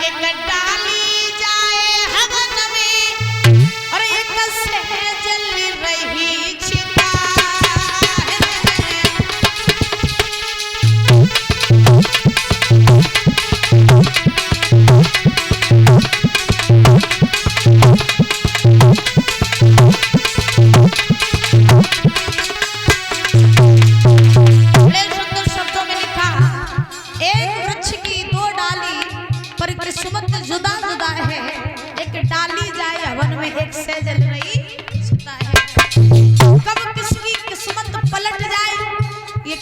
एक डाली जाए हवन में और एक से जल रही चिता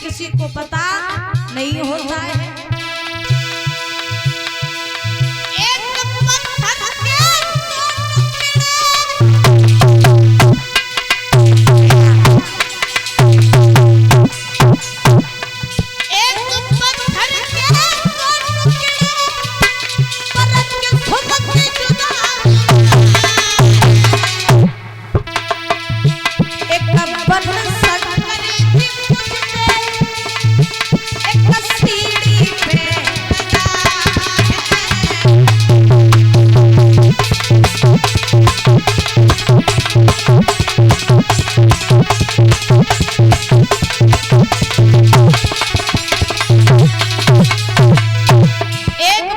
किसी को पता नहीं होता है। एक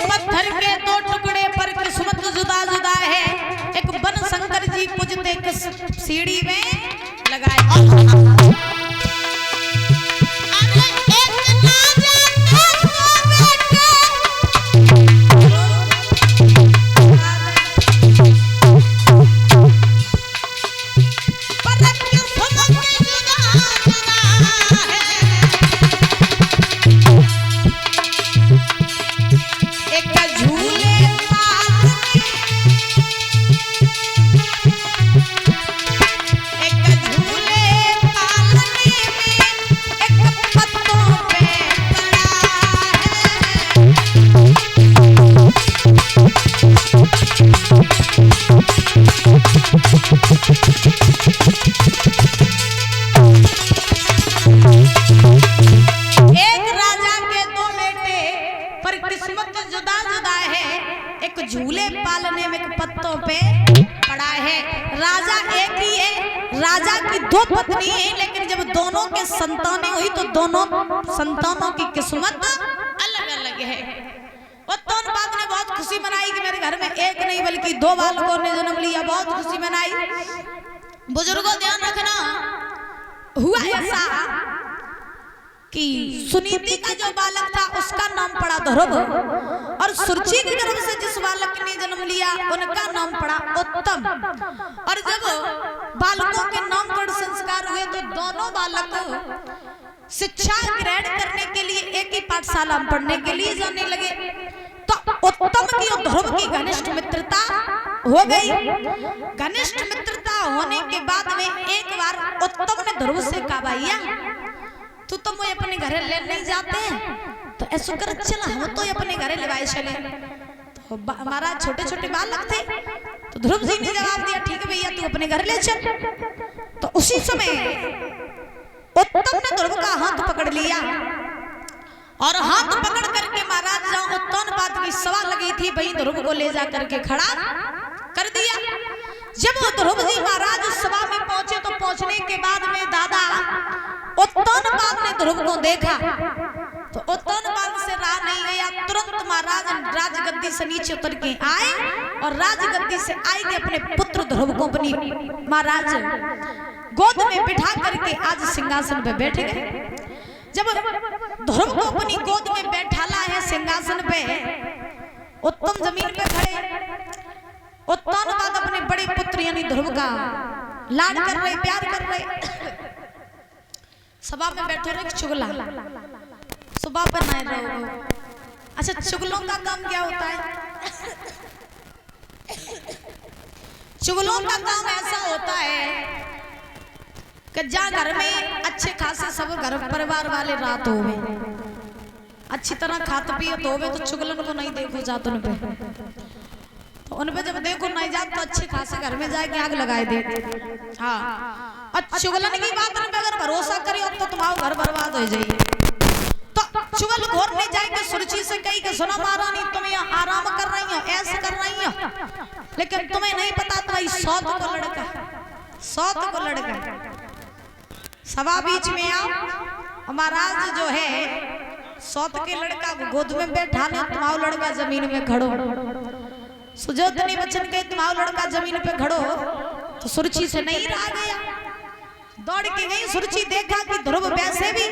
पत्थर के सीढ़ी में लगाए झूले पालने में पत्तों पे पड़ा है। राजा एक ही है, राजा की दो पत्नी है, लेकिन जब दोनों के संतानें हुई तो दोनों संतानों की किस्मत अलग अलग है। उत्तोनपाद ने बहुत खुशी मनाई कि मेरे घर में एक नहीं बल्कि दो बालकों ने जन्म लिया, बहुत खुशी मनाई। बुजुर्गों ध्यान रखना, हुआ ऐसा कि सुनीति का जो बालक था उसका नाम पड़ा ध्रुव और सुरुचि के गर्भ से जिस बालक ने जन्म लिया उनका नाम पड़ा उत्तम। और जब बालकों के नामकरण संस्कार हुए तो दोनों बालक शिक्षा ग्रहण करने के लिए एक ही पाठशाला में पढ़ने के लिए जाने लगे। तो उत्तम की और ध्रुव की घनिष्ठ मित्रता हो गई। घनिष्ठ मित्रता होने के बाद में एक बार उत्तम ने ध्रुव से कहा, भैया तू तो मुझे अपने घरे ले नहीं जाते हैं तो ऐसा कर चला हम तो अपने घरे लगाए चले। तो हमारा छोटे छोटे बालक थे तो ध्रुव जी ने जवाब दिया, ठीक है भैया तू अपने घर ले चल। तो उसी समय उत्तम ने ध्रुव का हाथ पकड़ लिया और हाथ पकड़ करके महाराज जहाँ उत्तोनपाद की सभा लगी थी वहीं ध्रुव को ले जा करके खड़ा कर दिया। जब ध्रुव जी महाराज उस सभा में पहुंचे तो पहुंचने के बाद में दादा उत्तोनपाद ने ध्रुव को देखा तो उत्तोनपाद से राह नहीं गया, तुरंत महाराज राजगद्दी से नीचे उतर के आए और राजगद्दी से आई के अपने पुत्र ध्रुव को अपनी महाराज गोद में बिठा करके आज सिंहासन पे बैठ गए। जब ध्रुव को अपनी गोद में बैठाला है सिंहासन पे, उत्तम जमीन पे खड़े, उत्तोनपाद अपने बड़े पुत्र यानी ध्रुव का लाड कर रहे, प्यार कर रहे। सभा में बैठे रहे चुगला, सुबह पर नहीं रहो। अच्छा चुगलों का काम क्या होता है? चुगलों का काम ऐसा होता है कि जहाँ घर में अच्छे खासे सब घर परिवार वाले रात हो गए, अच्छी तरह खाते पिए तो होवे तो चुगलन को नहीं देखो जात उन पे, तो उन पे जब देखो नहीं जात तो अच्छे खासे घर में जाके आग लगाए दे। हाँ, और चुगलन की बात में अगर भरोसा करियो तो तुम्हारा घर बर्बाद हो जाइए। तो चुगल घोर नहीं जाएगा, सुरुचि से कही कि सुनो महारानी तुम रही हो, आराम कर रही हो, ऐसे कर रही हो, लेकिन तुम्हें नहीं पता तुम्हारी सौत को लड़का, सौत को लड़का सभा बीच में आओ। महाराज जो है सौत के लड़का को गोद में बैठा ले, तुम्हारा लड़का जमीन में खड़ो। सुजोधनी बचन के तुम्हारा लड़का जमीन पे खड़ो तो सुरची से नहीं रहा गया, दौड़ के गई सुरची, देखा कि ध्रुव वैसे भी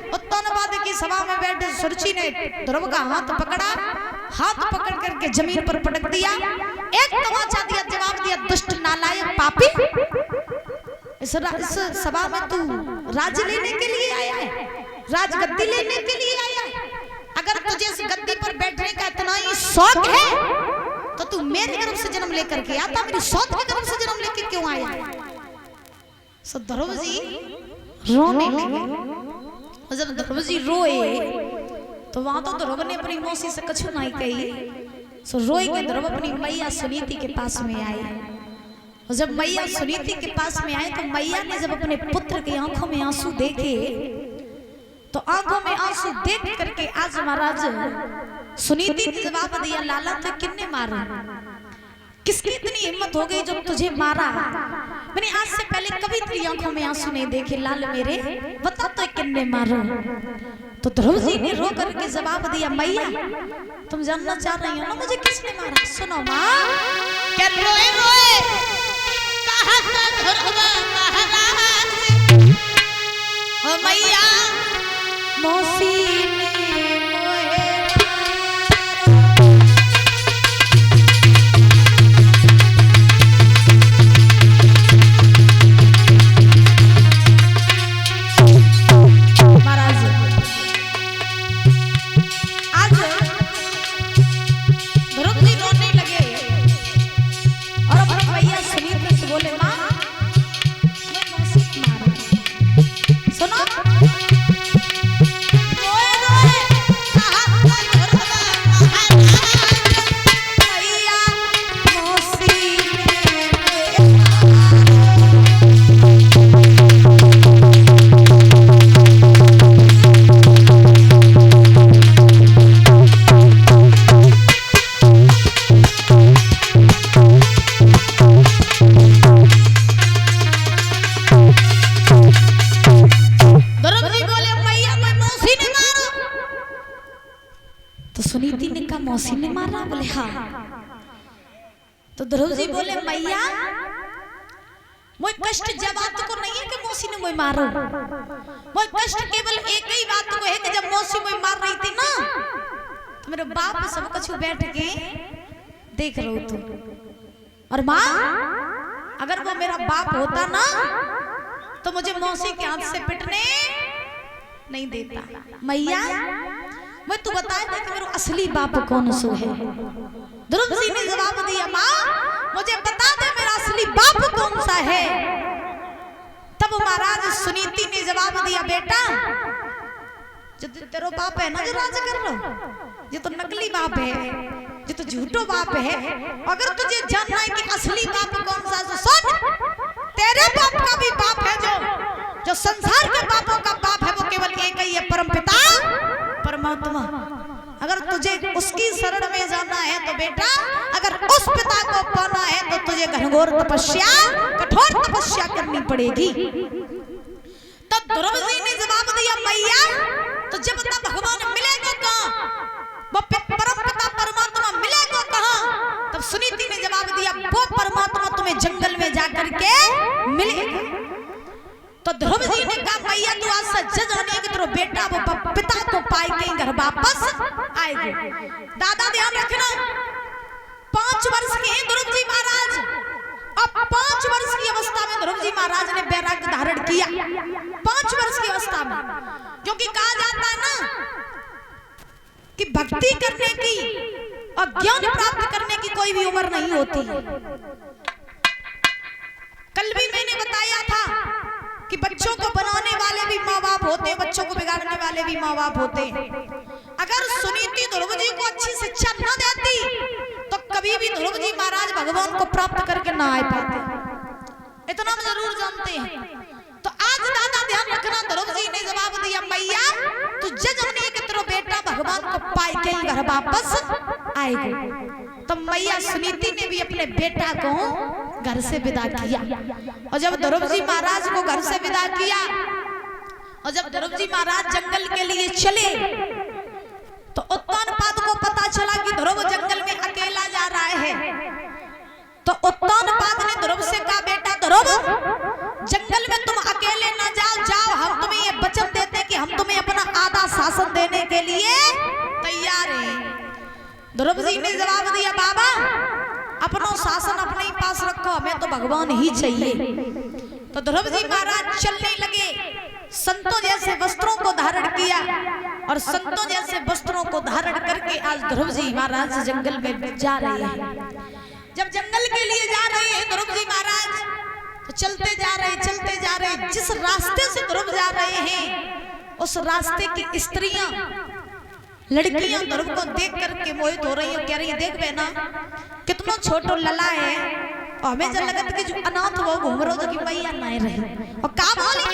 उत्तनवाद की सभा में बैठे। सुरची ने ध्रुव का हाथ पकड़ा, हाथ पकड़ करके जमीन पर पटक दिया, एक तमाचा दिया, जवाब दिया, दुष्ट नालायक पापी, इस सभा में तू राज लेने के लिए आया है, राजगद्दी लेने के लिए आया है? अगर तुझे इस गद्दी पर बैठने का इतना ही शौक है तो तू मेरे गर्भ से जन्म लेकर के आता, मेरी सौत के गर्भ से जन्म लेकर क्यों आया? सो ध्रुव जी रोने लगे। जब ध्रुव जी रोए तो वहां तो ध्रुव ने अपनी मौसी से कछु नहीं कही। सो रोए के ध्रुव अपनी मैया सुनीति के पास में आए। और जब मैया सुनीति के पास में आए तो मैया ने जब अपने पुत्र की आंखों में आंसू देखे तो आंखों में आंसू देख करके आज महाराज सुनीति ने जवाब दिया, लाला तो किन्ने मारा, किसकी इतनी हिम्मत हो गई जो तुझे मारा? मैंने आज से पहले कभी तेरी आंखों में आंसू नहीं देखे लाल मेरे, बता तो किन्ने मारा? तो ध्रुव जी ने रो करके जवाब दिया, मैया तुम जानना चाह रही हो ना मुझे किसने मारा? सुनो माँ, क्या रोए रोए कहा था ध्रुव महाराज, ओ मैया मौसी मौसी ने मारा? बोले हाँ। तो ध्रुव जी बोले मैया मोय कष्ट जब बात को नहीं है कि मौसी ने मोय मारो, मोय कष्ट केवल एक ही बात को है कि जब मौसी मोय मार रही थी ना तो मेरे बाप सब कुछ बैठ के देख रहे हो तुम। और माँ अगर वो मेरा बाप होता ना तो मुझे मौसी के हाथ से पिटने नहीं देता। मैया मैं तू बता दे कि मेरा असली बाप कौन सो है? ध्रुव जी ने जवाब दिया, माँ मुझे बता दे मेरा असली बाप कौन सा है? तब महाराज सुनीति ने जवाब दिया, बेटा जो तेरा बाप है ना जो राज कर रहा हो, ये तो नकली बाप है, ये तो झूठो बाप है। अगर तुझे जानना है कि असली बाप कौन सा है तो सुन, तेरे बाप का भी बाप है, जो संसार के बापों का बाप है वो केवल एक ही है, परमपिता परमात्मा। अगर तुझे उसकी शरण में जाना है तो बेटा अगर उस पिता को पाना है तो तुझे घनघोर तपस्या, कठोर तपस्या करनी पड़ेगी। तब ध्रुव जी ने जवाब दिया, मैया तो जब तक भगवान मिलेगा कहाँ, वो परम पिता परमात्मा मिलेगा कहाँ? तब सुनीति ने जवाब दिया, वो परमात्मा तुम्हें जंगल में जाकर के मिलेगा। तो ध्रुव जी ने कहा, मैया तू आज सच्चा जानिए कि तेरा बेटा वो पिता को पाए के घर वापस आएगा। दादा ध्यान रखना, 5 वर्ष के ध्रुव जी महाराज, अब 5 वर्ष की अवस्था में ध्रुव जी महाराज ने वैराग्य धारण किया। 5 वर्ष की अवस्था में, क्योंकि कहा जाता है ना कि भक्ति करने की और ज्ञान प्राप्त करने की कोई भी उम्र नहीं होती। कल भी मैंने बताया था कि बच्चों को बनाने वाले भी माँ बाप होते हैं, बच्चों को बिगाड़ने वाले भी माँ बाप होते हैं। अगर सुनीति ध्रुव जी को अच्छी शिक्षा न देती तो कभी भी ध्रुव जी महाराज भगवान को प्राप्त करके ना आ पाते, इतना हम जरूर जानते हैं। तो आज दादा ध्यान रखना, ध्रुव जी ने जवाब दिया, मैया तू जजने के तेरा बेटा भगवान को पाए के ही घर वापस आएगी। तो मैया सुनीति ने भी अपने बेटा को घर से विदा किया। और जब ध्रुव जी महाराज को घर से विदा किया और जब ध्रुव जी महाराज जंगल के लिए चले तो उत्तानपाद को पता चला कि ध्रुव जंगल में अकेला जा रहा है। तो उत्तानपाद ने ध्रुव से कहा, बेटा ध्रुव, जंगल में तुम अकेले ना जाओ, जाओ हम तुम्हें ये वचन देते कि हम तुम्हें अपना आधा शासन देने के लिए तैयार हैं। ध्रुव जी ने जवाब दिया, बाबा अपना शासन अपने ही पास रखो, हमें तो भगवान ही चाहिए। तो ध्रुव जी महाराज चलने लगे, संतों जैसे वस्त्रों को धारण किया और संतों जैसे वस्त्रों को धारण करके आज ध्रुव जी महाराज जंगल में जा रहे हैं। जब जंगल के लिए जा रहे हैं ध्रुव जी महाराज तो चलते जा रहे, जिस रास्ते से ध्रुव जा रहे हैं उस रास्ते की स्त्रियां लड़कियां ध्रुव को देख करके मोहित हो रही हैं, कह रही है, देख बहना कितना छोटो लला है। और हमें जब लगता कि जो अनाथ वो घूम रहो तो कि मैया नहीं रहे और का बोली